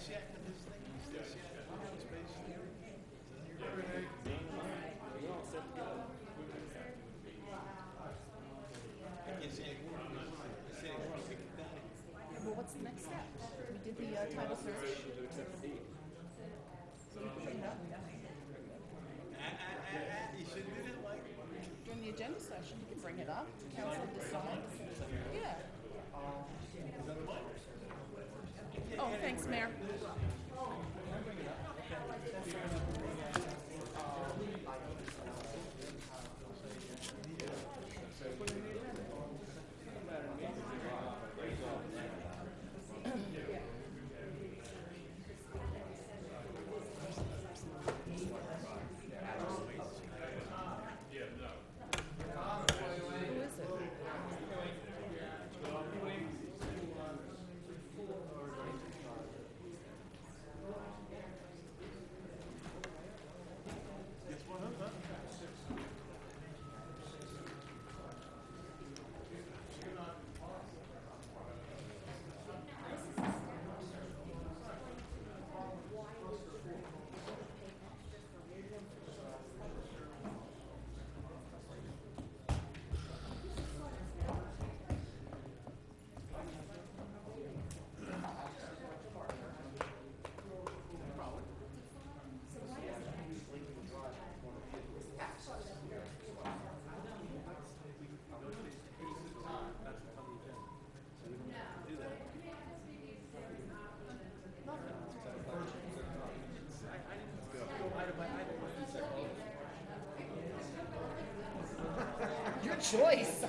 Well, what's the next step? We did the title search. During the agenda session, you can bring it up. Council decides. Yeah. Oh, thanks, Mayor. Your choice.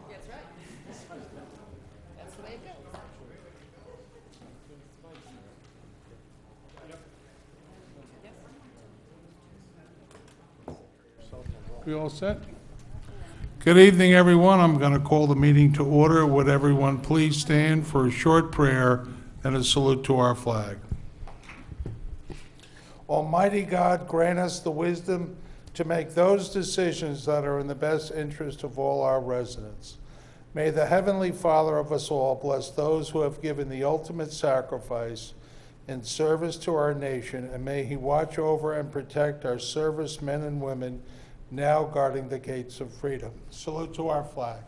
That's right. That's the way it goes. We all set? Good evening, everyone. I'm going to call the meeting to order. Would everyone please stand for a short prayer and a salute to our flag? Almighty God, grant us the wisdom to make those decisions that are in the best interest of all our residents. May the Heavenly Father of us all bless those who have given the ultimate sacrifice in service to our nation, and may He watch over and protect our servicemen and women now guarding the gates of freedom. Salute to our flag.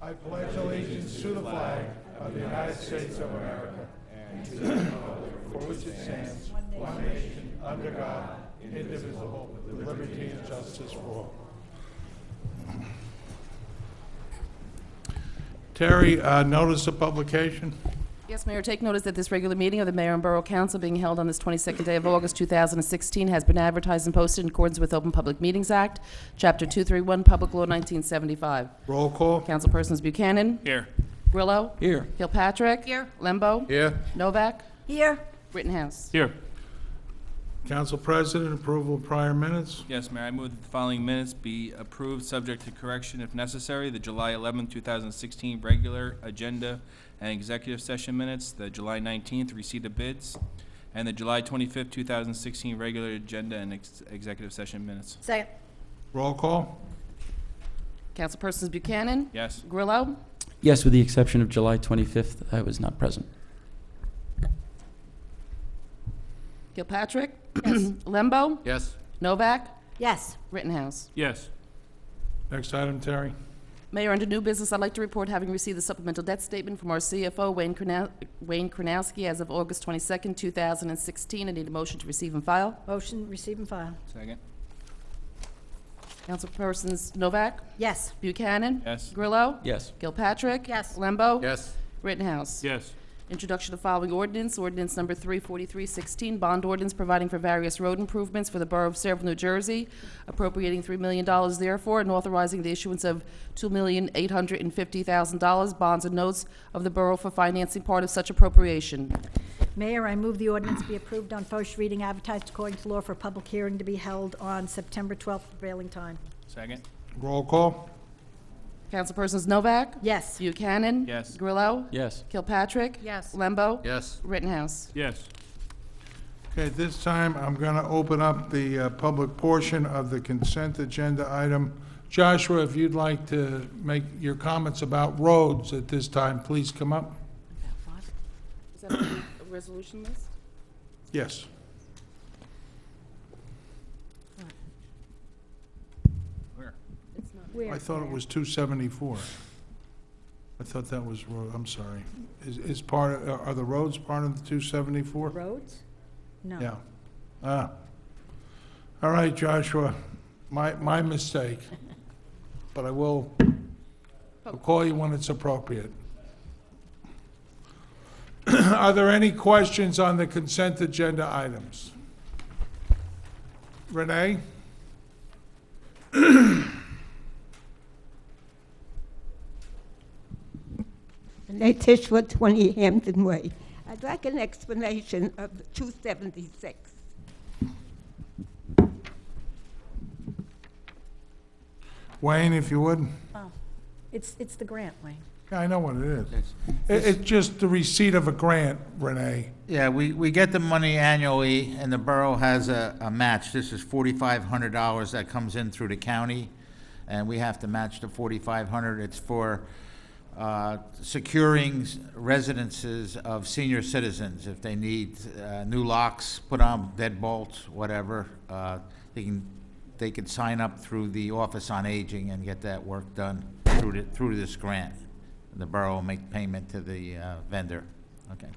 I pledge allegiance to the flag of the United States of America and to the republic for which it stands, one nation, under God, indivisible, with liberty and justice for all. Terry, notice of publication? Yes, Mayor, take notice that this regular meeting of the Mayor and Borough Council being held on this 22nd day of August 2016 has been advertised and posted in accordance with Open Public Meetings Act, Chapter 231, Public Law 1975. Roll call. Councilpersons Buchanan. Here. Grillo. Here. Kilpatrick. Here. Lembo. Here. Novak. Here. Rittenhouse. Here. Council President, approval of prior minutes. Yes, Mayor, I move that the following minutes be approved, subject to correction if necessary. The July 11, 2016 regular agenda and executive session minutes, the July 19th receipt of bids, and the July 25th, 2016 regular agenda and executive session minutes. Second. Roll call. Councilpersons Buchanan, Yes. Grillo, Yes, with the exception of July 25th, I was not present. Kilpatrick, Lembo, Yes. Novak, Yes. Rittenhouse. Yes. Next item, Terry. Mayor, under new business, I'd like to report having received the supplemental debt statement from our CFO, Wayne Kronowski, as of August 22nd, 2016. I need a motion to receive and file. Motion, receive and file. Second. Councilpersons Novak, Yes. Buchanan, Yes. Grillo, Yes. Kilpatrick, Yes. Lembo, Yes. Rittenhouse. Yes. Introduction of following ordinance, ordinance number 34316, bond ordinance providing for various road improvements for the Borough of Saraville, New Jersey, appropriating $3 million therefore, and authorizing the issuance of $2,850,000 bonds and notes of the borough for financing part of such appropriation. Mayor, I move the ordinance be approved on first reading, advertised according to law for public hearing to be held on September 12th, prevailing time. Second. Roll call. Councilpersons Novak, Yes. Buchanan, Yes. Grillo, Yes. Kilpatrick, Yes. Lembo, Yes. Rittenhouse. Yes. Okay, at this time, I'm going to open up the public portion of the consent agenda item. Joshua, if you'd like to make your comments about roads at this time, please come up. Is that a resolution list? Yes. Where? It's not. Where? I thought it was 274. I thought that was road, I'm sorry. Is part, are the roads part of the 274? Roads? No. Yeah. Ah. All right, Joshua, my mistake. But I will I'll call you when it's appropriate. Are there any questions on the consent agenda items? Renee? Letitia, 20 Hampton Way. I'd like an explanation of the 276. Wayne, if you would. Oh, it's the grant, Wayne. Yeah, I know what it is. It's just the receipt of a grant, Renee. Yeah, we get the money annually, and the borough has a match. This is $4,500 that comes in through the county, and we have to match the $4,500. It's for securing residences of senior citizens. If they need new locks, put on deadbolts, whatever, they can sign up through the Office on Aging and get that work done through this grant. The borough will make payment to the vendor. Okay.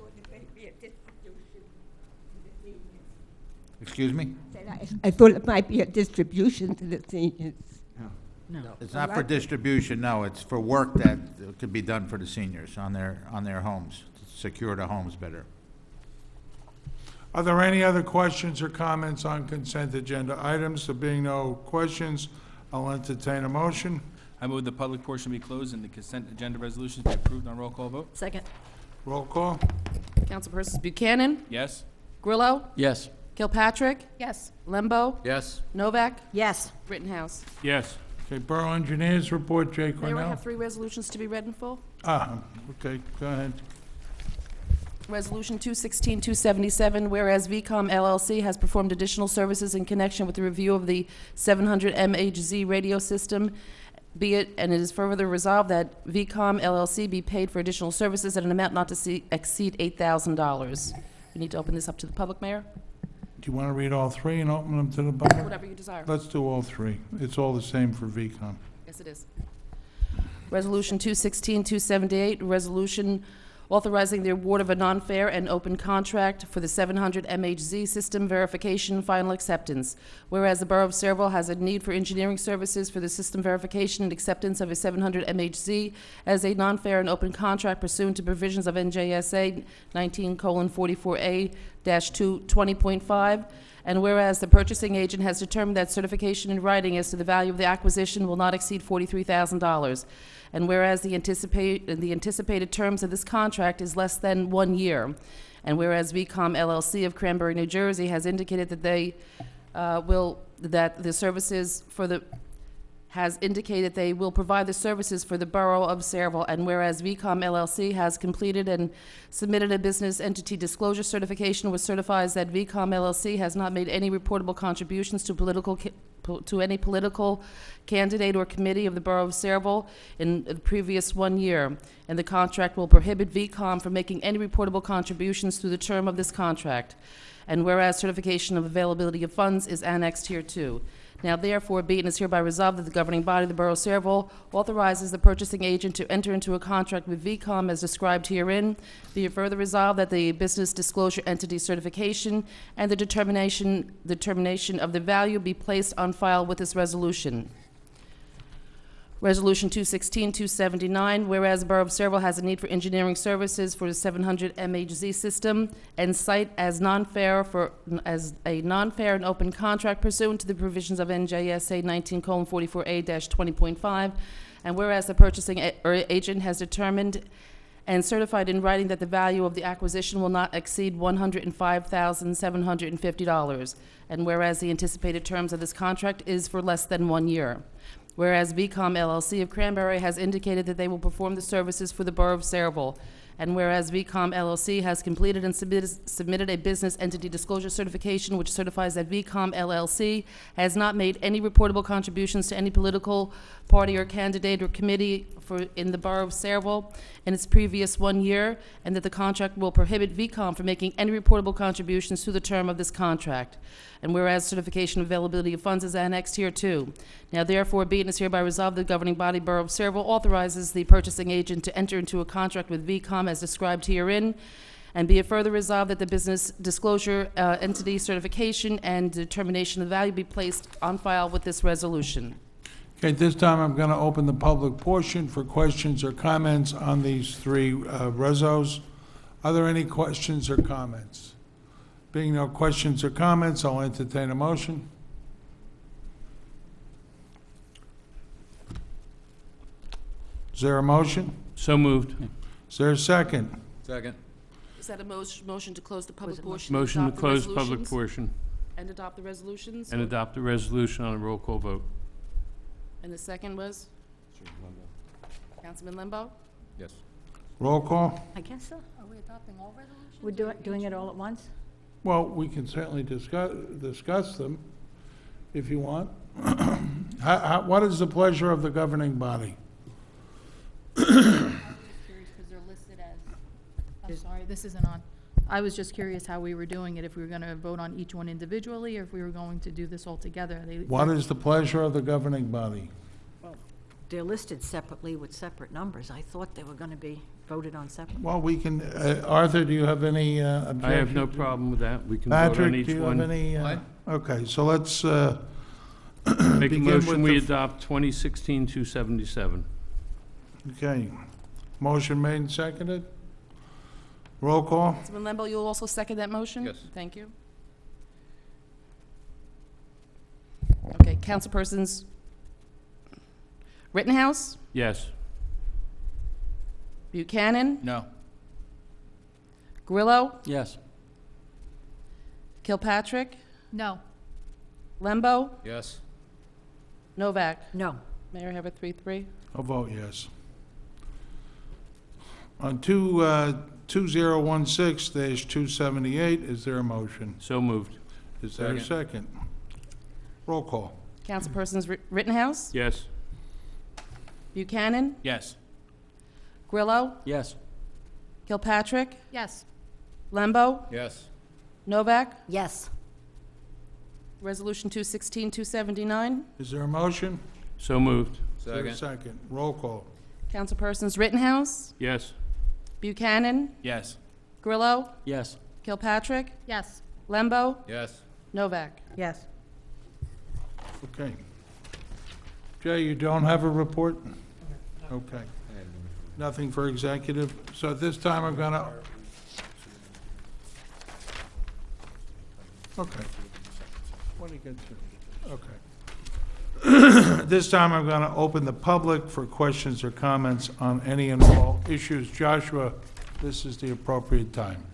Excuse me? I thought it might be a distribution to the seniors. No. It's not for distribution, no. It's for work that could be done for the seniors on their homes, to secure the homes better. Are there any other questions or comments on consent agenda items? There being no questions, I'll entertain a motion. I move the public portion be closed and the consent agenda resolutions be approved on roll call vote. Second. Roll call. Councilpersons Buchanan, Yes. Grillo, Yes. Kilpatrick, Yes. Lembo, Yes. Novak, Yes. Rittenhouse. Yes. Okay, Borough Engineers Report, Jay Mayor, I Cornell. have 3 resolutions to be read in full. Okay, go ahead. Resolution 216-277, whereas VCOM LLC has performed additional services in connection with the review of the 700 MHz radio system, be it, and it is further resolved that VCOM LLC be paid for additional services at an amount not to exceed $8,000. We need to open this up to the public, Mayor? Do you want to read all 3 and open them to the public? Whatever you desire. Let's do all 3. It's all the same for VCOM. Yes, it is. Resolution 216-278, resolution authorizing the award of a non-fair and open contract for the 700 MHz system verification final acceptance. Whereas the Borough of Saraville has a need for engineering services for the system verification and acceptance of a 700 MHz as a non-fair and open contract pursuant to provisions of NJSA 19:44A-220.5, And whereas the purchasing agent has determined that certification in writing as to the value of the acquisition will not exceed $43,000. And whereas the anticipated terms of this contract is less than 1 year. And whereas VCOM LLC of Cranberry, New Jersey has indicated that they has indicated they will provide the services for the Borough of Sayreville, and whereas VCOM LLC has completed and submitted a business entity disclosure certification which certifies that VCOM LLC has not made any reportable contributions to any political candidate or committee of the Borough of Sayreville in the previous 1 year, and the contract will prohibit VCOM from making any reportable contributions through the term of this contract. And whereas certification of availability of funds is annexed here too. Now therefore, be it and is hereby resolved that the governing body of the Borough of Sayreville authorizes the purchasing agent to enter into a contract with VCOM as described herein. Be it further resolved that the business disclosure entity certification and the determination of the value be placed on file with this resolution. Resolution 216-279, whereas the Borough of Sayreville has a need for engineering services for the 700 MHZ system and cite as a non-fair and open contract pursuant to the provisions of NJSA 19:44A-20.5, and whereas the purchasing agent has determined and certified in writing that the value of the acquisition will not exceed $105,750, and whereas the anticipated terms of this contract is for less than 1 year. Whereas VCOM LLC of Cranberry has indicated that they will perform the services for the Borough of Sayreville, and whereas VCOM LLC has completed and submitted a business entity disclosure certification which certifies that VCOM LLC has not made any reportable contributions to any political party or candidate or committee in the Borough of Sayreville in its previous 1 year, and that the contract will prohibit VCOM from making any reportable contributions to the term of this contract. And whereas certification of availability of funds is annexed here too. Now therefore, be it and is hereby resolved, the governing body Borough of Sayreville authorizes the purchasing agent to enter into a contract with VCOM as described herein, and be it further resolved that the business disclosure entity certification and determination of value be placed on file with this resolution. Okay, at this time, I'm going to open the public portion for questions or comments on these three resos. Are there any questions or comments? Being no questions or comments, I'll entertain a motion. Is there a motion? So moved. Is there a second? Second. Is that a motion to close the public portion? Motion and to adopt the close public resolutions? portion And adopt the resolutions? and adopt the resolution on a roll call vote. And the second was? Councilman Lembo? Yes. Roll call? I guess so. Are we adopting all resolutions? We're doing it all at once? Well, we can certainly discuss them if you want. What is the pleasure of the governing body? I'm just curious because they're listed as, I'm sorry, this isn't on. I was just curious how we were doing it, if we were going to vote on each one individually, or if we were going to do this all together. What is the pleasure of the governing body? They're listed separately with separate numbers. I thought they were going to be voted on separately. Well, we can, Arthur, do you have any objection? I have no problem with that. We can vote on Patrick, each do you have one. any? Okay, so let's Make a begin motion, with we the- adopt 2016-277. Okay. Motion made and seconded? Roll call? Councilman Lembo, you'll also second that motion? Yes. Thank you. Okay, councilpersons Rittenhouse, Yes. Buchanan, No. Grillo, Yes. Kilpatrick, No. Lembo, Yes. Novak. No. Mayor, have a 3-3. I'll vote yes. On 2016-278, is there a motion? So moved. Is there a second? Roll call. Councilpersons Rittenhouse, Yes. Buchanan, Yes. Grillo, Yes. Kilpatrick, Yes. Lembo, Yes. Novak. Yes. Resolution 216-279. Is there a motion? So moved. Is there a second? Roll call. Councilpersons Rittenhouse, Yes. Buchanan, Yes. Grillo, Yes. Kilpatrick, Yes. Lembo, Yes. Novak. Yes. Okay. Jay, you don't have a report? Okay. Nothing for executive. So at this time, I'm gonna... Okay. When he gets here. Okay. This time I'm going to open the public for questions or comments on any and all issues. Joshua, this is the appropriate time.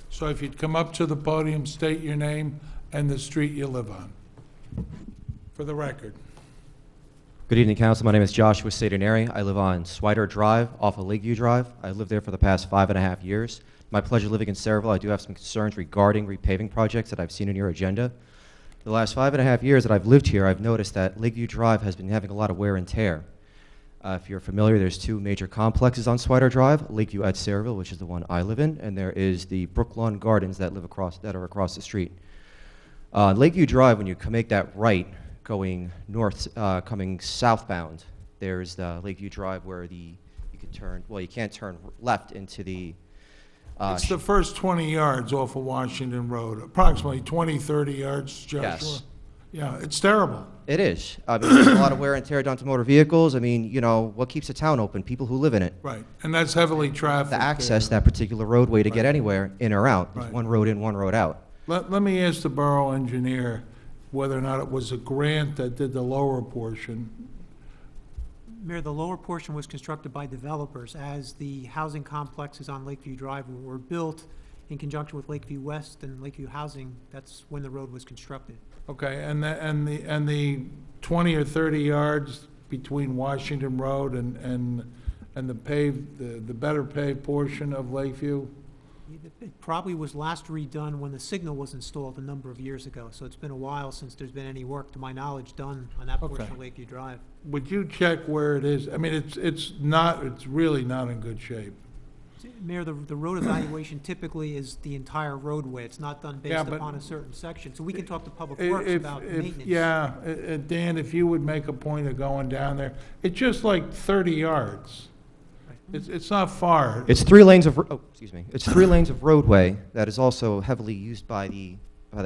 So if you'd come up to the podium, state your name and the street you live on, for the record. Good evening, Council. My name is Joshua Sadaneri. I live on Swider Drive off of Lakeview Drive. I've lived there for the past 5.5 years. My pleasure living in Saraville. I do have some concerns regarding repaving projects that I've seen in your agenda. The last 5.5 years that I've lived here, I've noticed that Lakeview Drive has been having a lot of wear and tear. If you're familiar, there's two major complexes on Swider Drive, Lakeview at Saraville, which is the one I live in, and there is the Brooklawn Gardens that are across the street. Lakeview Drive, when you make that right, going north, coming southbound, there's the Lakeview Drive where you can turn, well, you can't turn left into the... It's the first 20 yards off of Washington Road, approximately 20, 30 yards, Joshua. Yes. Yeah, it's terrible. It is. I mean, there's a lot of wear and tear done to motor vehicles. I mean, you know, what keeps the town open? People who live in it. Right, and that's heavily trafficked. To access there. that particular roadway to get anywhere, in or out. There's Right. one road in, one road out. Let me ask the borough engineer whether or not it was a grant that did the lower portion. Mayor, the lower portion was constructed by developers as the housing complexes on Lakeview Drive were built in conjunction with Lakeview West and Lakeview Housing. That's when the road was constructed. Okay, and the 20 or 30 yards between Washington Road and the paved, the better paved portion of Lakeview? It probably was last redone when the signal was installed a number of years ago, so it's been a while since there's been any work, to my knowledge, done on that portion Okay. of Lakeview Drive. Would you check where it is? I mean, it's really not in good shape. Mayor, the road evaluation typically is the entire roadway. It's not done Yeah, based but upon a certain section, so we can talk to Public Works about maintenance. Yeah, Dan, if you would make a point of going down there, it's just like 30 yards. It's not far. It's 3 lanes of, It's 3 lanes of roadway that is also heavily used by the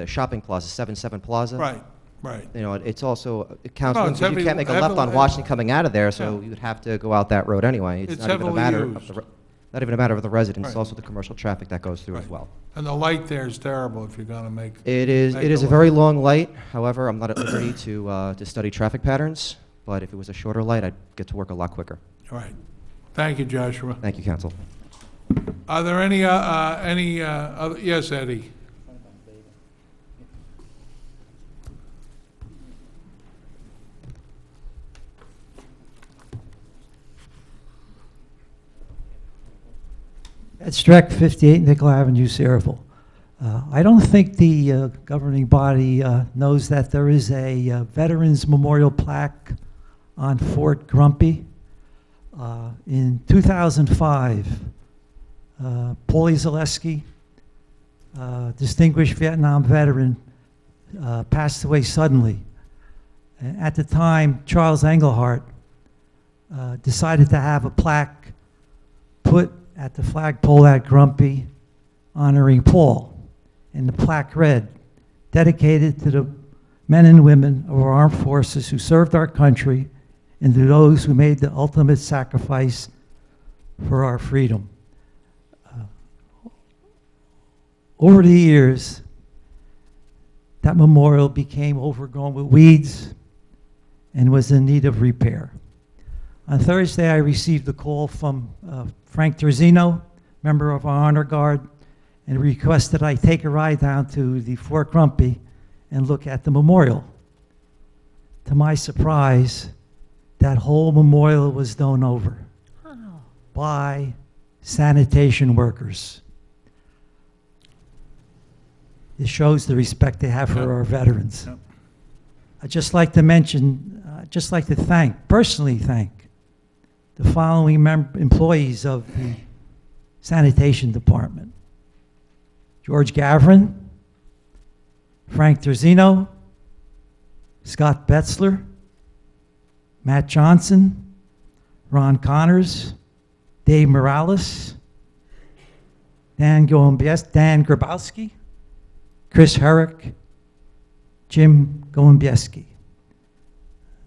shopping plaza, 7-7 Plaza. Right, right. You know, it's also, it counts, No, it's because you can't make a left on heavily- Washington coming out of there, so Yeah. you would have to go out that road anyway. It's not even a heavily matter of used. not even a matter of the residents, it's Right. also the commercial traffic that goes through as Right. well. And the light there is terrible if you're gonna make. It is make a left. very long light. However, I'm not at liberty to study traffic patterns, but if it was a shorter light, I'd get to work a lot quicker. All right. Thank you, Joshua. Thank you, Council. Are there any other, yes, Eddie? At Streck 58 Nickel Avenue, Saraville. I don't think the governing body knows that there is a Veterans Memorial Plaque on Fort Grumpy. In 2005, Paulie Zaleski, distinguished Vietnam veteran, passed away suddenly. At the time, Charles Engelhardt decided to have a plaque put at the flagpole at Grumpy honoring Paul. And the plaque read, "Dedicated to the men and women of our armed forces who served our country and to those who made the ultimate sacrifice for our freedom." Over the years, that memorial became overgrown with weeds and was in need of repair. On Thursday, I received a call from Frank Terzino, member of our Honor Guard, and requested I take a ride down to the Fort Grumpy and look at the memorial. To my surprise, that whole memorial was done over by sanitation workers. It shows the respect they have for our veterans. Yep. I'd just like to mention, just like to personally thank the following employees of the sanitation department: George Gavrin, Frank Terzino, Scott Betzler, Matt Johnson, Ron Connors, Dave Morales, Dan Grabowski, Chris Herrick, Jim Gołębieski.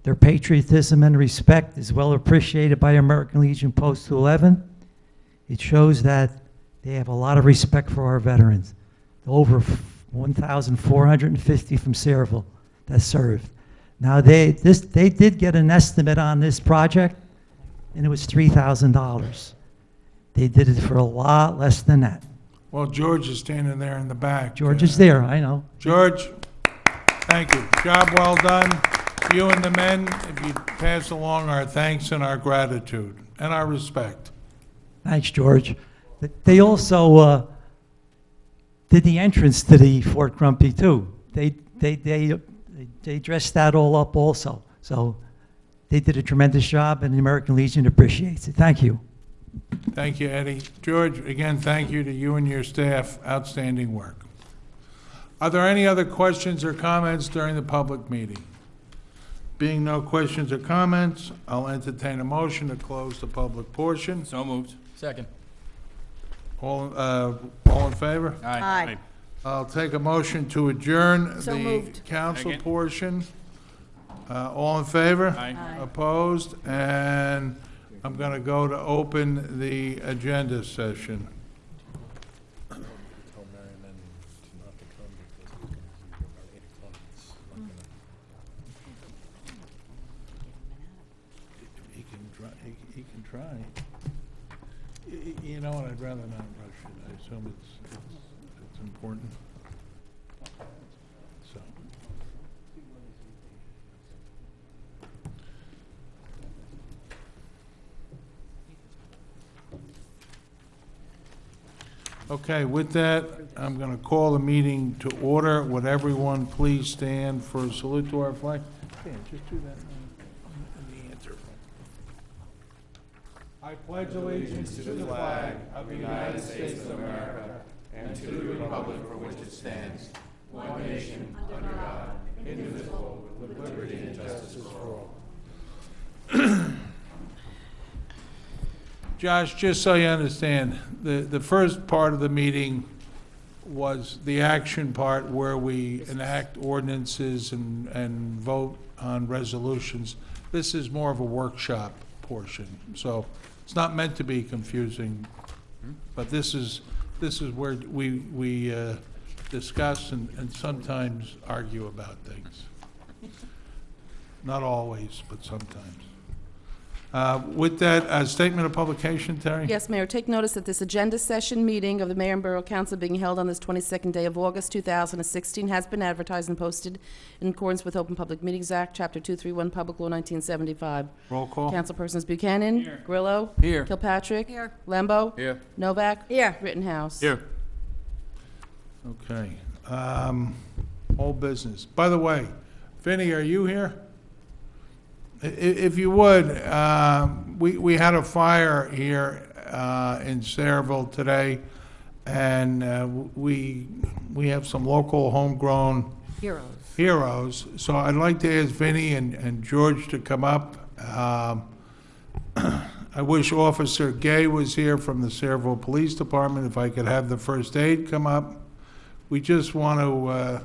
Their patriotism and respect is well appreciated by American Legion Post 211. It shows that they have a lot of respect for our veterans. Over 1,450 from Sayreville that served. Now, they did get an estimate on this project, and it was $3,000. They did it for a lot less than that. Well, George is standing there in the back. George is there, I know. George, thank you. Job well done. You and the men, if you pass along our thanks and our gratitude and our respect. Thanks, George. They also did the entrance to the Fort Grumpy, too. They dressed that all up also. So they did a tremendous job, and the American Legion appreciates it. Thank you. Thank you, Eddie. George, again, thank you to you and your staff. Outstanding work. Are there any other questions or comments during the public meeting? Being no questions or comments, I'll entertain a motion to close the public portion. So moved. Second. All in favor? Aye. I'll take a motion to adjourn So the moved. council Second. portion. All in favor? Aye. Aye. Opposed? And I'm going to go to open the agenda session. He can try. You know what, I'd rather not rush it. I assume it's important. So. Okay, with that, I'm going to call the meeting to order. Would everyone please stand for a salute to our flag? Yeah, just do that in the answer. I pledge allegiance to the flag of the United States of America and to the republic for which it stands, one nation, under God, indivisible, with liberty and justice for all. Josh, just so you understand, the first part of the meeting was the action part where we enact ordinances and vote on resolutions. This is more of a workshop portion, so it's not meant to be confusing, but this is where we discuss and sometimes argue about things. Not always, but sometimes. With that, a statement of publication, Terry? Yes, Mayor, take notice that this agenda session meeting of the Mayor and Borough Council being held on this 22nd day of August 2016 has been advertised and posted in accordance with Open Public Meetings Act, Chapter 231, Public Law 1975. Roll call. Councilpersons Buchanan. Here. Grillo. Here. Kilpatrick. Here. Lembo. Here. Novak. Here. Rittenhouse. Here. Okay. Old business. By the way, Vinnie, are you here? If you would, we had a fire here in Sayreville today, and we have some local homegrown heroes. So I'd like to ask Vinnie and George to come up. I wish Officer Gay was here from the Sayreville Police Department, if I could have the first aid come up. We just want to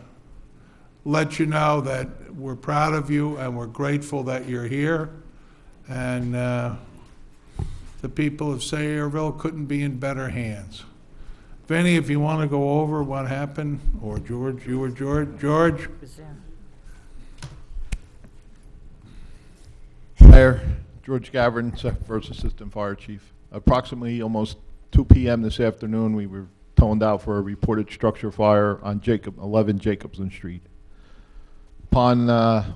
let you know that we're proud of you and we're grateful that you're here. And the people of Sayreville couldn't be in better hands. Vinnie, if you want to go over what happened, or George, you or George? George? Mayor, George Gavin, First Assistant Fire Chief. Approximately almost 2 p.m. this afternoon, we were toned out for a reported structure fire on 11 Jacobson Street. Upon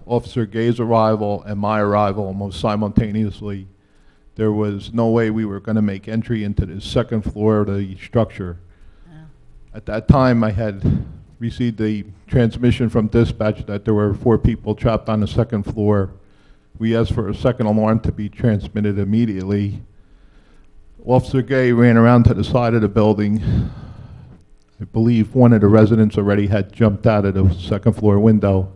Officer Gay's arrival and my arrival almost simultaneously, there was no way we were going to make entry into the second floor of the structure. At that time, I had received a transmission from dispatch that there were 4 people trapped on the second floor. We asked for a second alarm to be transmitted immediately. Officer Gay ran around to the side of the building. I believe one of the residents already had jumped out of the second floor window.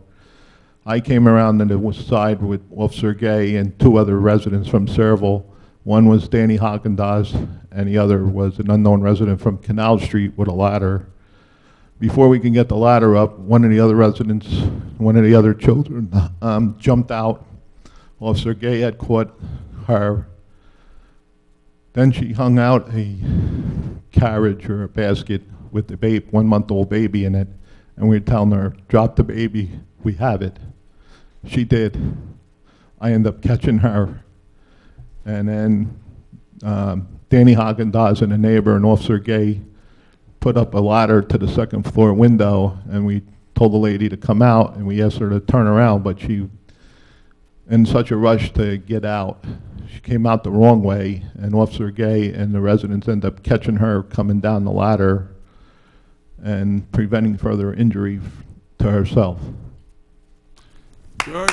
I came around on the side with Officer Gay and 2 other residents from Sayreville. One was Danny Haagendas, and the other was an unknown resident from Canal Street with a ladder. Before we can get the ladder up, one of the other residents, one of the other children, jumped out. Officer Gay had caught her. Then she hung out a carriage or a basket with the 1-month-old baby in it and we were telling her, drop the baby, we have it. She did. I ended up catching her. And then Danny Haagen-Dazs and a neighbor, and Officer Gay, put up a ladder to the second floor window, and we told the lady to come out, and we asked her to turn around, but she, in such a rush to get out, she came out the wrong way, and Officer Gay and the residents ended up catching her coming down the ladder and preventing further injury to herself. George?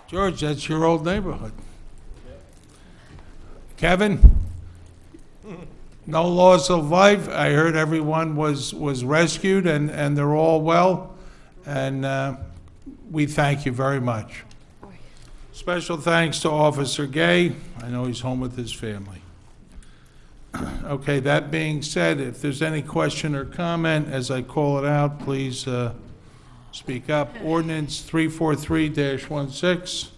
George, that's your old neighborhood. Kevin? No loss of life. I heard everyone was rescued and they're all well. And we thank you very much. Special thanks to Officer Gay. I know he's home with his family. Okay, that being said, if there's any question or comment as I call it out, please speak up. Ordinance 343-16.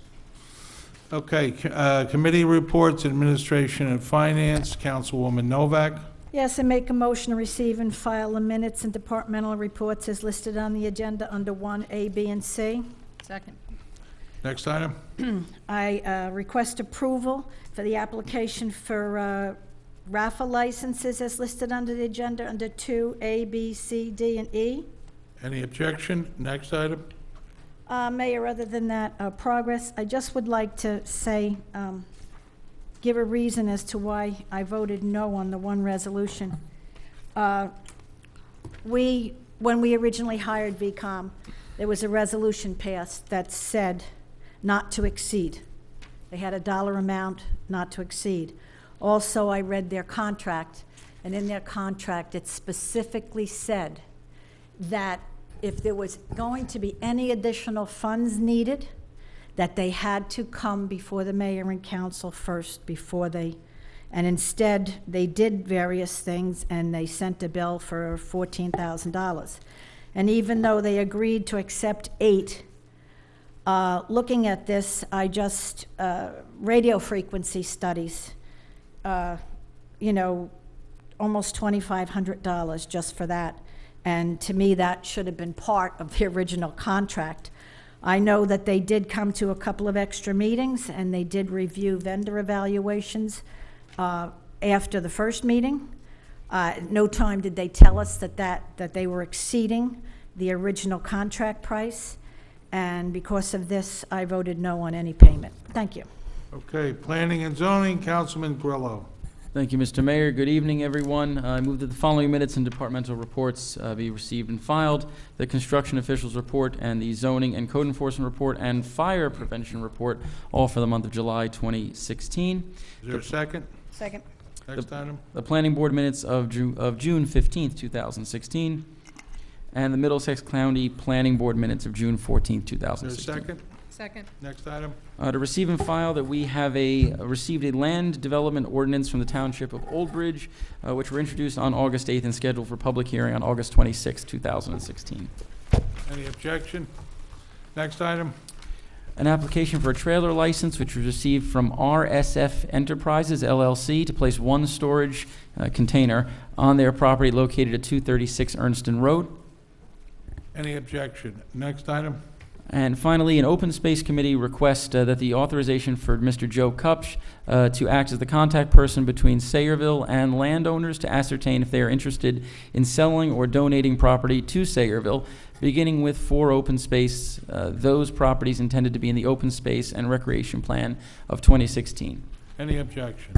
Okay, committee reports, administration and finance, Councilwoman Novak. Yes, I make a motion to receive and file the minutes and departmental reports as listed on the agenda under 1A, B, and C. Second. Next item. I request approval for the application for raffle licenses as listed under the agenda under 2A, B, C, D, and E. Any objection? Next item. Mayor, other than that progress, I just would like to say, give a reason as to why I voted no on the one resolution. When we originally hired VCOM, there was a resolution passed that said not to exceed. They had a dollar amount not to exceed. Also, I read their contract, and in their contract, it specifically said that if there was going to be any additional funds needed, that they had to come before the mayor and council first before they, and instead they did various things and they sent a bill for $14,000. And even though they agreed to accept 8, looking at this, I just, radio frequency studies, you know, almost $2,500 just for that. And to me, that should have been part of the original contract. I know that they did come to a couple of extra meetings, and they did review vendor evaluations after the first meeting. No time did they tell us that they were exceeding the original contract price. And because of this, I voted no on any payment. Thank you. Okay, planning and zoning, Councilman Grillo. Thank you, Mr. Mayor. Good evening, everyone. I move that the following minutes and departmental reports be received and filed. The construction officials report and the zoning and code enforcement report and fire prevention report, all for the month of July 2016. Is there a second? Second. Next item. The planning board minutes of June 15th, 2016. And the Middlesex County Planning Board minutes of June 14th, 2016. Is there a second? Second. Next item. To receive and file that we have received a land development ordinance from the Township of Old Bridge, which were introduced on August 8th and scheduled for public hearing on August 26th, 2016. Any objection? Next item. An application for a trailer license, which was received from RSF Enterprises, LLC, to place one storage container on their property located at 236 Ernston Road. Any objection? Next item. And finally, an open space committee request that the authorization for Mr. Joe Kupch to act as the contact person between Sayreville and landowners to ascertain if they are interested in selling or donating property to Sayreville, beginning with 4 open space, those properties intended to be in the open space and recreation plan of 2016. Any objection?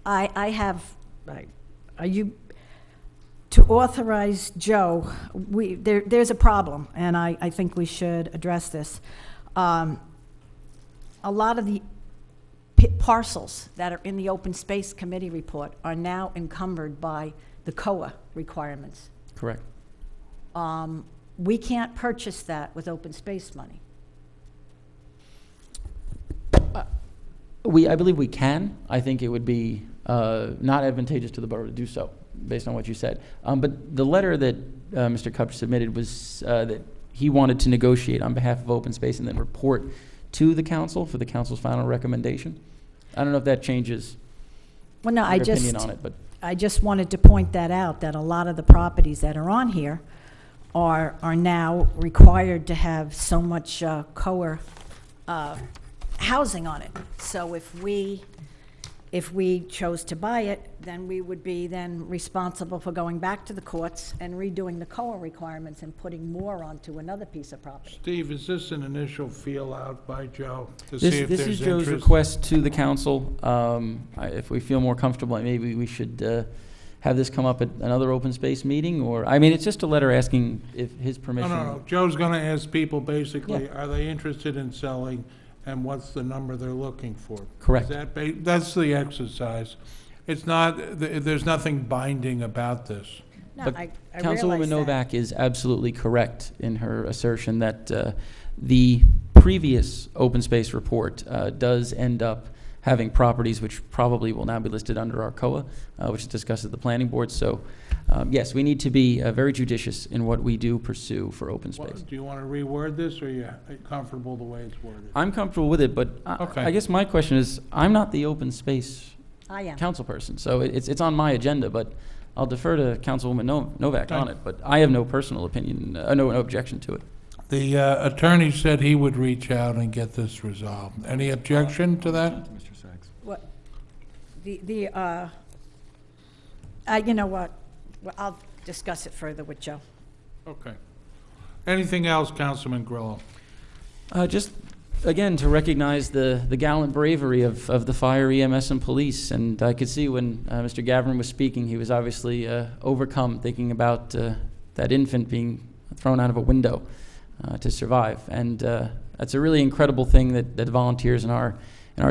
I have, are you, to authorize Joe, there's a problem, and I think we should address this. A lot of the parcels that are in the Open Space Committee report are now encumbered by the COA requirements. Correct. We can't purchase that with open space money. I believe we can. I think it would be not advantageous to the borough to do so, based on what you said. But the letter that Mr. Kupch submitted was that he wanted to negotiate on behalf of open space and then report to the council for the council's final recommendation. I don't know if that changes Well, no, your opinion on it, but I just wanted to point that out, that a lot of the properties that are on here are now required to have so much COA housing on it. So if we chose to buy it, then we would be then responsible for going back to the courts and redoing the COA requirements and putting more onto another piece of property. Steve, is this an initial feel out by Joe to see if this there's is Joe's interest? request to the council. If we feel more comfortable, maybe we should have this come up at another open space meeting, or, I mean, it's just a letter asking if his permission. No. Joe's gonna ask people basically, are they interested in selling, and what's the number they're looking for? Correct. Is that that's the exercise. It's not, there's nothing binding about this. No, But I Councilwoman realize that. Novak is absolutely correct in her assertion that the previous open space report does end up having properties which probably will now be listed under our COA, which is discussed at the planning board. So, yes, we need to be very judicious in what we do pursue for open space. Do you want to reword this, or are you comfortable the way it's worded? I'm comfortable with it, but Okay. I guess my question is, I'm not the open space I am. council person, so it's on my agenda, but I'll defer to Councilwoman Novak on Okay. it, but I have no personal opinion, no objection to it. The attorney said he would reach out and get this resolved. Any objection to that? What, you know what, well, I'll discuss it further with Joe. Okay. Anything else, Councilman Grillo? Just, again, to recognize the gallant bravery of the fire, EMS, and police. And I could see when Mr. Gavin was speaking, he was obviously overcome, thinking about that infant being thrown out of a window to survive. And that's a really incredible thing that volunteers in our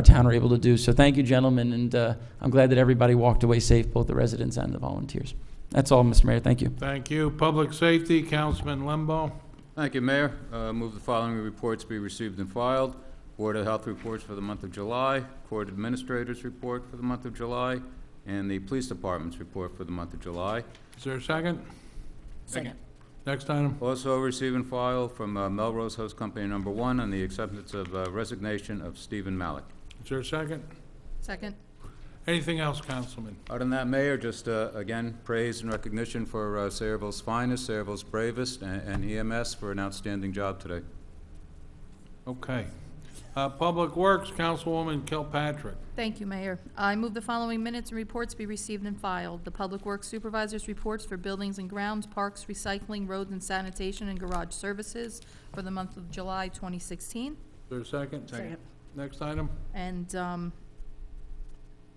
town are able to do. So thank you, gentlemen, and I'm glad that everybody walked away safe, both the residents and the volunteers. That's all, Mr. Mayor. Thank you. Thank you. Public Safety, Councilman Lembo. Thank you, Mayor. Move the following reports be received and filed. Board of Health reports for the month of July, Court Administrator's report for the month of July, and the Police Department's report for the month of July. Is there a second? Second. Next item. Also receive and file from Melrose Host Company Number 1 on the acceptance of resignation of Stephen Malik. Is there a second? Second. Anything else, Councilman? Other than that, Mayor, just again, praise and recognition for Sayreville's finest, Sayreville's bravest, and EMS for an outstanding job today. Okay. Public Works, Councilwoman Kilpatrick. Thank you, Mayor. I move the following minutes and reports be received and filed. The Public Works Supervisor's reports for buildings and grounds, parks, recycling, roads and sanitation, and garage services for the month of July 2016. Is there a second? Second. Next item. And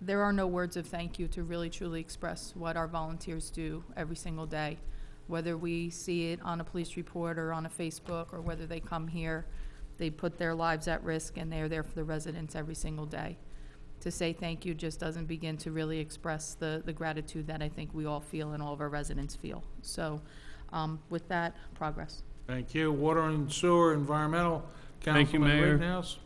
there are no words of thank you to really truly express what our volunteers do every single day, whether we see it on a police report or on a Facebook, or whether they come here. They put their lives at risk, and they're there for the residents every single day. To say thank you just doesn't begin to really express the gratitude that I think we all feel and all of our residents feel. So with that, progress. Thank you. Water and Sewer, Environmental, Thank you, Councilman Mayor. Rittenhouse.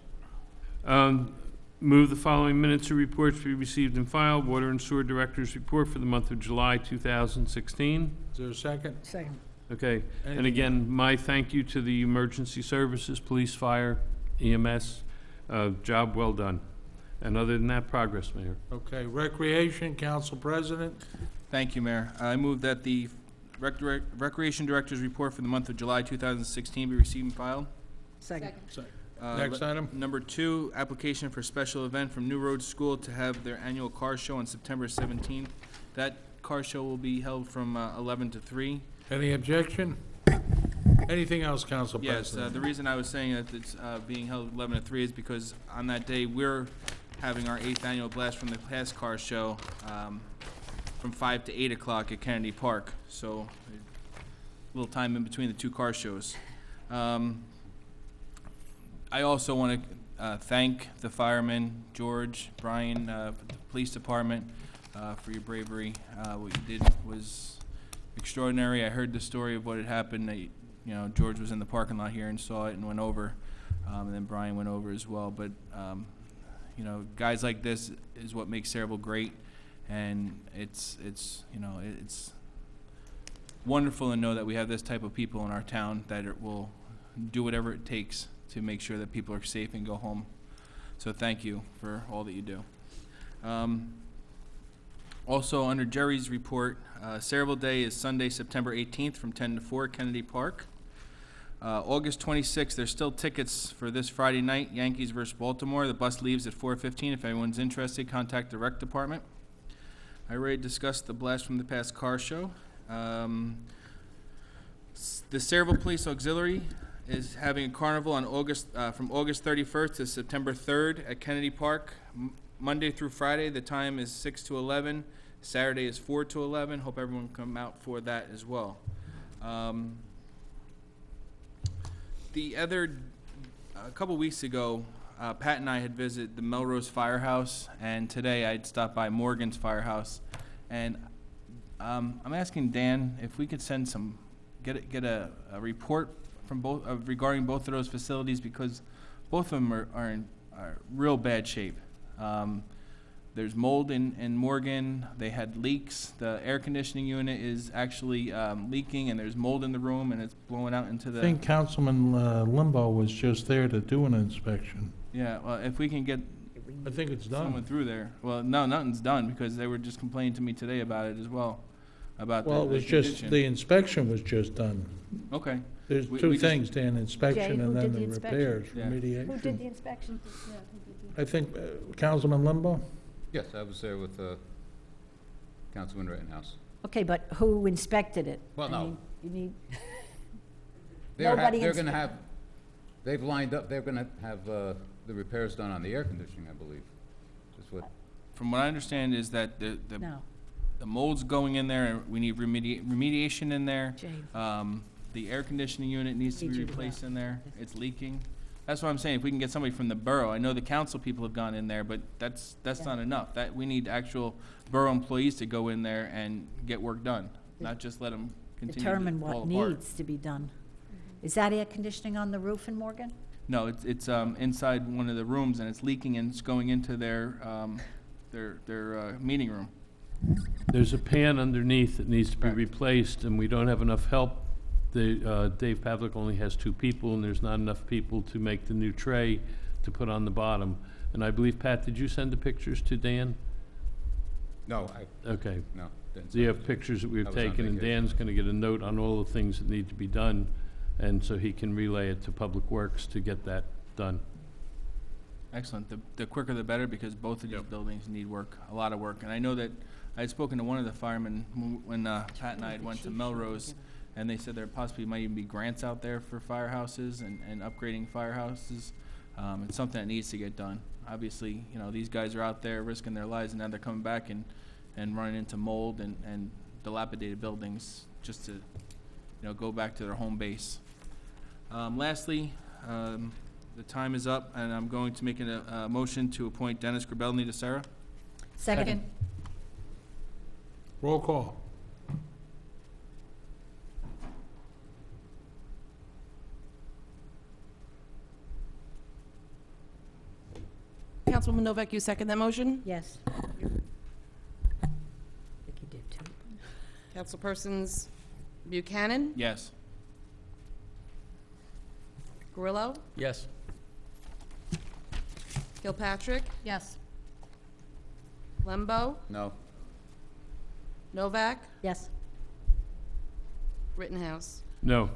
Move the following minutes and reports be received and filed. Water and Sewer Director's report for the month of July 2016. Is there a second? Second. Okay, and Anything again, my thank you to the emergency services, police, fire, EMS. Job well done. And other than that, progress, Mayor. Okay. Recreation, Council President. Thank you, Mayor. I move that the Recreation Director's report for the month of July 2016 be received and filed. Second. Next item. Number 2, application for special event from New Road School to have their annual car show on September 17th. That car show will be held from 11 to 3. Any objection? Anything else, Council Yes, President? the reason I was saying that it's being held 11 to 3 is because on that day, we're having our 8th annual blast from the past car show from 5 to 8 o'clock at Kennedy Park. So a little time in between the 2 car shows. I also want to thank the firemen, George, Brian, the police department, for your bravery. What you did was extraordinary. I heard the story of what had happened. That, you know, George was in the parking lot here and saw it and went over, and then Brian went over as well. But you know, guys like this is what makes Sayreville great, and it's wonderful to know that we have this type of people in our town that will do whatever it takes to make sure that people are safe and go home. So thank you for all that you do. Also, under Jerry's report, Cerebral Day is Sunday, September 18th from 10 to 4 at Kennedy Park. August 26th, there's still tickets for this Friday night, Yankees versus Baltimore. The bus leaves at 4:15. If anyone's interested, contact the rec department. I already discussed the Blast from the Past car show. The Cerebral Police Auxiliary is having a carnival on from August 31st to September 3rd at Kennedy Park. Monday through Friday, the time is 6 to 11. Saturday is 4 to 11. Hope everyone can come out for that as well. A couple weeks ago, Pat and I had visited the Melrose Firehouse, and today I'd stopped by Morgan's Firehouse. And I'm asking Dan if we could send get a report from both regarding both of those facilities, because both of them are in real bad shape. There's mold in Morgan. They had leaks. The air conditioning unit is actually leaking, and there's mold in the room, and it's blowing out into the... I think Councilman Limbo was just there to do an inspection. Yeah, well, if we can get I think it's someone done. through there. Well, no, nothing's done, because they were just complaining to me today about it as well, about Well, it the was just, condition. the inspection was just done. Okay. There's We two just- things, Dan, Jay, inspection who and then did the the inspection? repairs, Yeah. remediation. Who did the inspection? I think Councilman Limbo? Yes, I was there with Councilman Rittenhouse. Okay, but who inspected it? Well, I no. mean, you need, They're Nobody gonna inspect- have, they've lined up, they're gonna have the repairs done on the air conditioning, I believe. Just what, From what I understand is that no. the mold's going in there, and we need remediation in there. Jay. The air conditioning unit needs to Need be you to replaced go. in there. It's leaking. That's what I'm saying. If we can get somebody from the borough, I know the council people have gone in there, but that's Yeah. not enough. That, we need actual borough employees to go in there and get work done, not just let them continue to Determine fall what apart. needs to be done. Is that air conditioning on the roof in Morgan? No, it's inside one of the rooms, and it's leaking, and it's going into their meeting room. There's a pan underneath that needs to be Right. replaced, and we don't have enough help. Dave Pavlik only has 2 people, and there's not enough people to make the new tray to put on the bottom. And I believe, Pat, did you send the pictures to Dan? no, Okay. no. didn't So you send have it. pictures that we've I was on taken, and vacation. Dan's gonna get a note on all the things that need to be done, and so he can relay it to Public Works to get that done. Excellent. The quicker the better, because both of these buildings need work, a lot of work. And I know that I had spoken to one of the firemen when Pat and I had went to Melrose, and they said there possibly might even be grants out there for firehouses and upgrading firehouses. It's something that needs to get done. Obviously, these guys are out there risking their lives, and now they're coming back and running into mold and dilapidated buildings just to, go back to their home base. Lastly, the time is up, and I'm going to make a motion to appoint Dennis Grabelny to Sarah. Second. Roll call. Councilwoman Novak, you second that motion? Yes. I think you did too. Councilpersons Buchanan, Yes. Grillo, Yes. Kilpatrick, Yes. Lembo, No, Novak, Yes. Rittenhouse. No.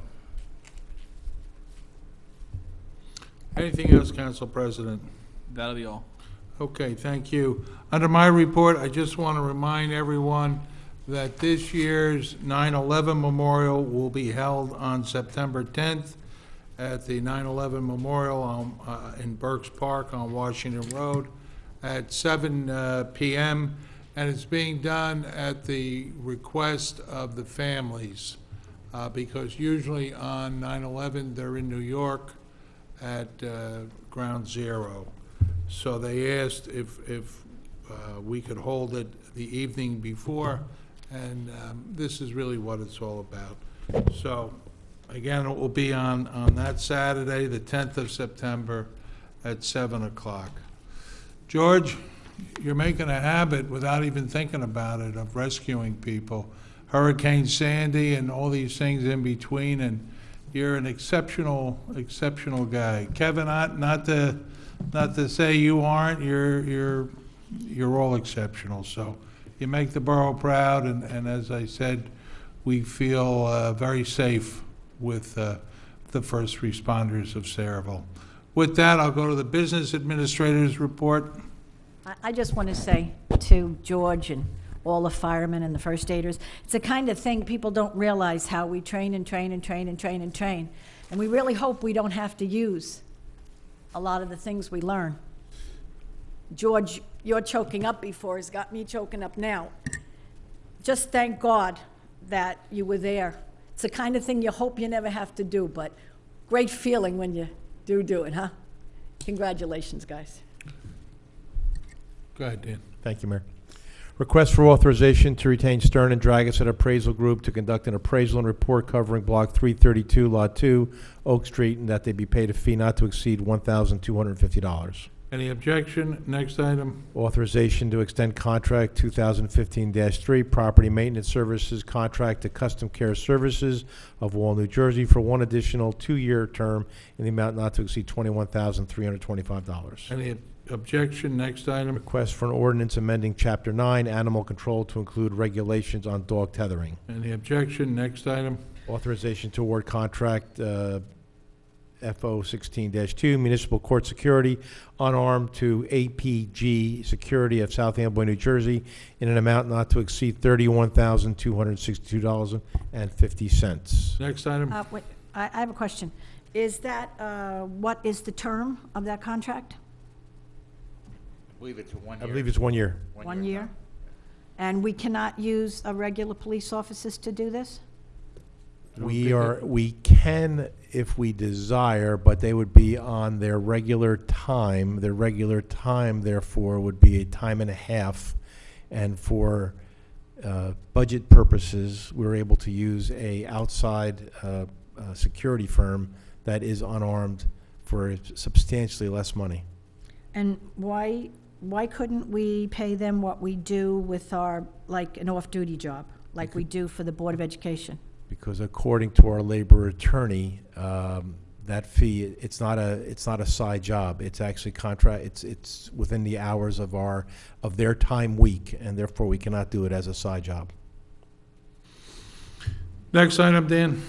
Anything else, Council President? That'll be all. Okay, thank you. Under my report, I just want to remind everyone that this year's 9/11 Memorial will be held on September 10th at the 9/11 Memorial in Burks Park on Washington Road at 7 p.m., and it's being done at the request of the families, because usually on 9/11, they're in New York at Ground Zero. So they asked if we could hold it the evening before, and this is really what it's all about. So, again, it will be on that Saturday, the 10th of September, at 7 o'clock. George, you're making a habit, without even thinking about it, of rescuing people. Hurricane Sandy and all these things in between, and you're an exceptional guy. Kevin, not to say you aren't, you're all exceptional. So you make the borough proud, and as I said, we feel very safe with the first responders of Sayreville. With that, I'll go to the business administrator's report. I just want to say to George and all the firemen and the first aiders, it's the kind of thing people don't realize, how we train and train and train and train and train. And we really hope we don't have to use a lot of the things we learn. George, your choking up before has got me choking up now. Just thank God that you were there. It's the kind of thing you hope you never have to do, but great feeling when you do it, huh? Congratulations, guys. Go ahead, Dan. Thank you, Mayor. Request for authorization to retain Stern and Dragus Appraisal Group to conduct an appraisal and report covering Block 332, Lot 2, Oak Street, and that they be paid a fee not to exceed $1,250. Any objection? Next item. Authorization to extend contract 2015-3 Property Maintenance Services contract to Custom Care Services of Wall, New Jersey for one additional 2-year term in the amount not to exceed $21,325. Any objection? Next item. Request for an ordinance amending Chapter 9 Animal Control to include regulations on dog tethering. Any objection? Next item. Authorization to award contract FO 16-2 Municipal Court Security unarmed to APG Security of South Amboy, New Jersey in an amount not to exceed $31,262.50. Next item. Wait, I have a question. Is that, what is the term of that contract? I believe it's a 1 I year. believe it's 1 year. 1 year? And we cannot use regular police officers to do this? We can if we desire, but they would be on their regular time. Their regular time, therefore, would be a time and a half. And for budget purposes, we're able to use a outside security firm that is unarmed for substantially less money. And why couldn't we pay them what we do with our, like, an off-duty job, like we do for the Board of Education? Because according to our labor attorney, that fee, it's not a side job. It's actually it's within the hours of their time week, and therefore we cannot do it as a side job. Next item, Dan.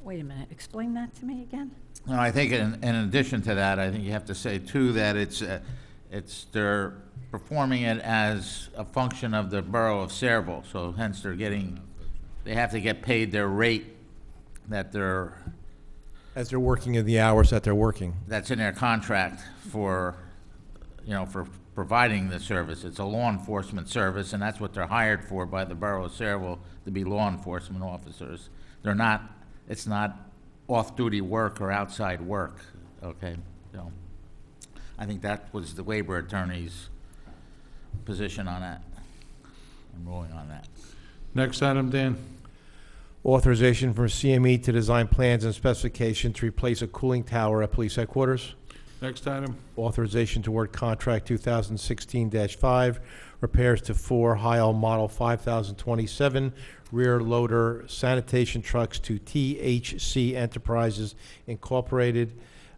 Wait a minute, explain that to me again? No, I think in addition to that, I think you have to say too that they're performing it as a function of the borough of Sayreville, so hence they have to get paid their rate that As they're working in the hours that they're working. that's in their contract for, for providing the service. It's a law enforcement service, and that's what they're hired for by the borough of Sayreville, to be law enforcement officers. It's not off-duty work or outside work, okay? So I think that was the labor attorney's position on that, and ruling on that. Next item, Dan. Authorization from CME to design plans and specifications to replace a cooling tower at police headquarters. Next item. Authorization to award contract 2016-5 repairs to 4 Heil Model 5027 rear loader sanitation trucks to THC Enterprises Incorporated,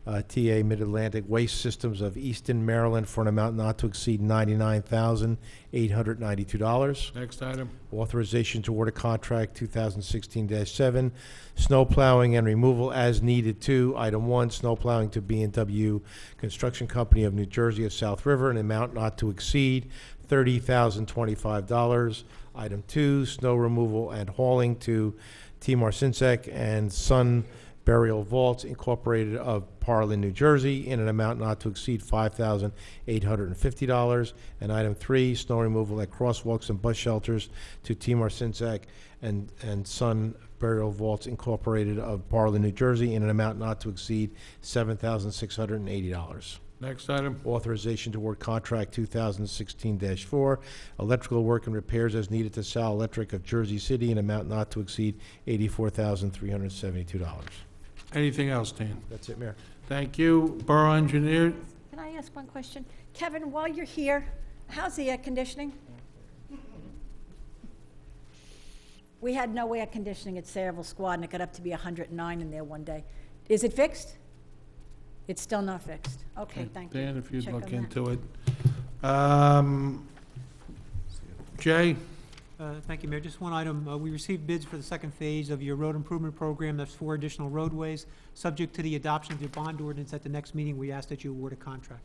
TA Mid-Atlantic Waste Systems of Easton, Maryland, for an amount not to exceed $99,892. Next item. Authorization to award a contract 2016-7, snow plowing and removal as needed to, item 1, snow plowing to B&W Construction Company of New Jersey of South River, an amount not to exceed $30,025. Item 2, snow removal and hauling to T. Marcinsek and Son Burial Vaults Incorporated of Parlin, New Jersey, in an amount not to exceed $5,850. And item 3, snow removal at crosswalks and bus shelters to T. Marcinsek and Son Burial Vaults Incorporated of Parlin, New Jersey, in an amount not to exceed $7,680. Next item. Authorization to award contract 2016-4, electrical work and repairs as needed to Sal Electric of Jersey City, in amount not to exceed $84,372. Anything else, Dan? That's it, Mayor. Thank you. Borough Engineer. Can I ask one question? Kevin, while you're here, how's the air conditioning? We had no air conditioning at Sayreville Squad, and it got up to be 109 in there one day. Is it fixed? It's still not fixed. Okay, thank you. Dan, if you'd Check look on that. into it. Jay? Thank you, Mayor. Just one item. We received bids for the second phase of your road improvement program. That's 4 additional roadways. Subject to the adoption of your bond ordinance at the next meeting, we ask that you award a contract.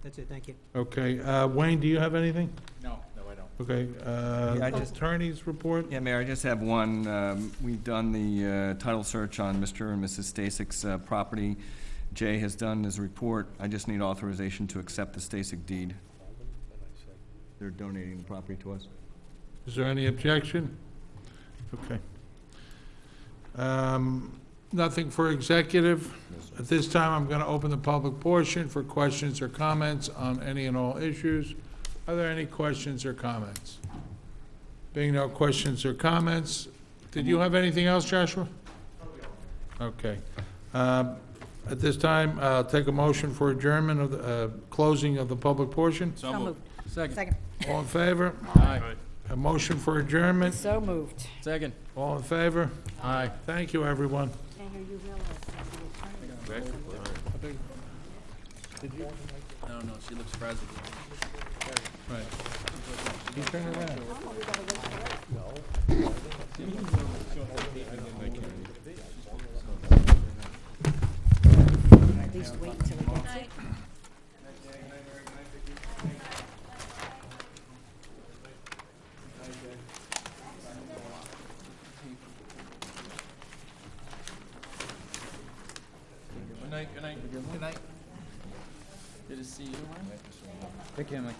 That's it. Thank you. Okay, Wayne, do you have anything? No, I don't. Okay, Yeah, I just- attorney's report? Yeah, Mayor, I just have one. We've done the title search on Mr. and Mrs. Stasik's property. Jay has done his report. I just need authorization to accept the Stasik deed. They're donating the property to us. Is there any objection? Okay. Nothing for executive. At this time, I'm going to open the public portion for questions or comments on any and all issues. Are there any questions or comments? Being no questions or comments, did you have anything else, Joshua? Okay. At this time, I'll take a motion for adjournment of the, closing of the public portion. So moved. Second. All in favor? Aye. A motion for adjournment. So moved. Second. All in favor? Aye. Thank you, everyone. You realize that the attorney- I don't know, she looks frazzled. Right. You turn it around. At least wait until he gets it. Good night, good night. Good night. Good to see you. Take care, Mike.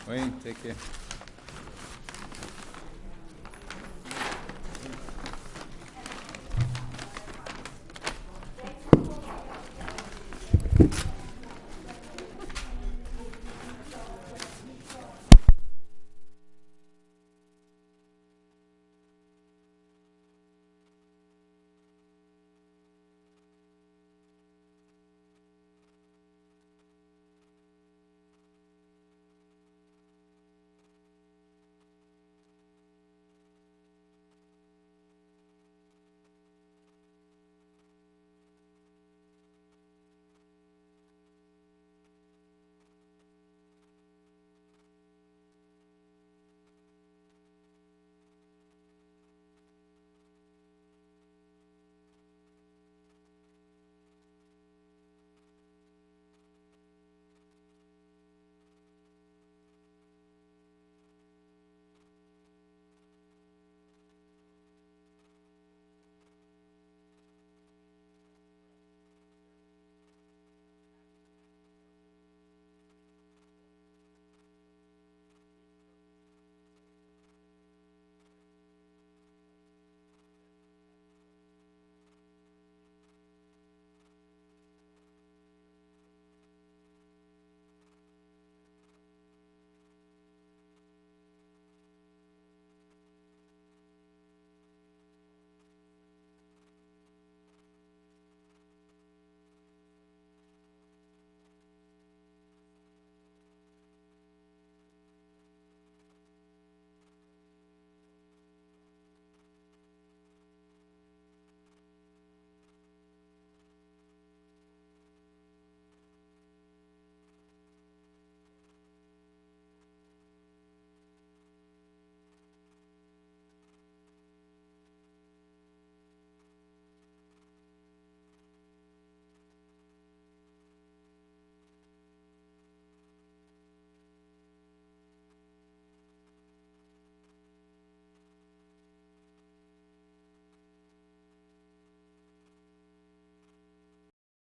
Wayne, take care.